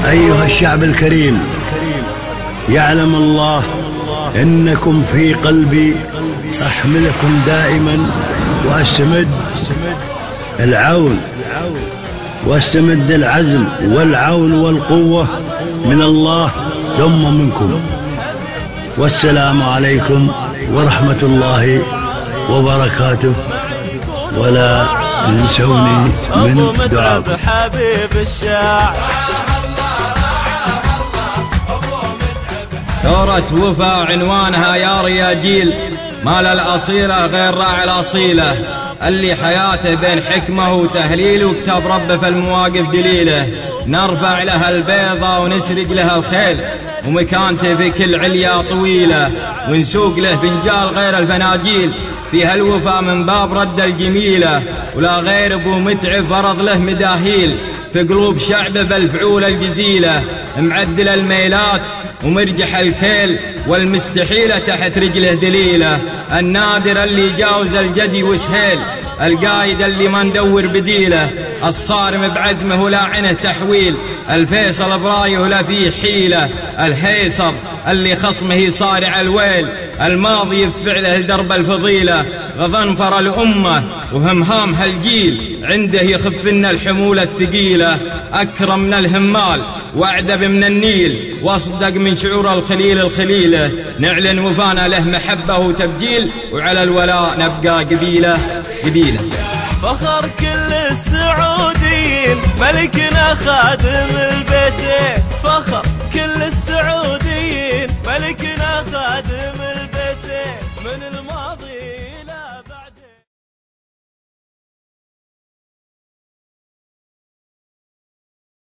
أيها الشعب الكريم، يعلم الله إنكم في قلبي، أحملكم دائما وأستمد العون واستمد العزم والعون والقوة من الله ثم منكم. والسلام عليكم ورحمة الله وبركاته، ولا تنسوني من دعاء حبيب الشاعر. ثورة وفا عنوانها يا رياجيل، ما للأصيلة غير راعي الأصيلة، اللي حياته بين حكمه وتهليل، وكتاب ربه في المواقف دليله. نرفع لها البيضة ونسرج لها الخيل، ومكانته في كل عليا طويلة، ونسوق له فنجال غير الفناجيل، فيها الوفا من باب رد الجميلة، ولا غير ابو متعب فرض له مداهيل، في قلوب شعبه بالفعول الجزيلة، معدل الميلات ومرجح الكيل، والمستحيلة تحت رجله دليلة، النادر اللي جاوز الجدي وسهيل، القايد اللي ما ندور بديله، الصارم بعزمه ولا عنه تحويل، الفيصل برايه ولا فيه حيلة، الهيصر اللي خصمه صارع الويل، الماضي بفعله لدرب الفضيلة، غضنفر الأمة وهمهام هالجيل، عنده يخفن الحمولة الثقيلة، أكرم من الهمال وأعدب من النيل، واصدق من شعور الخليل الخليلة، نعلن وفانا له محبة وتبجيل، وعلى الولاء نبقى قبيلة قبيلة. فخر كل السعوديين ملكنا خادم البيتين، فخر كل السعوديين ملكنا خادم البيتين.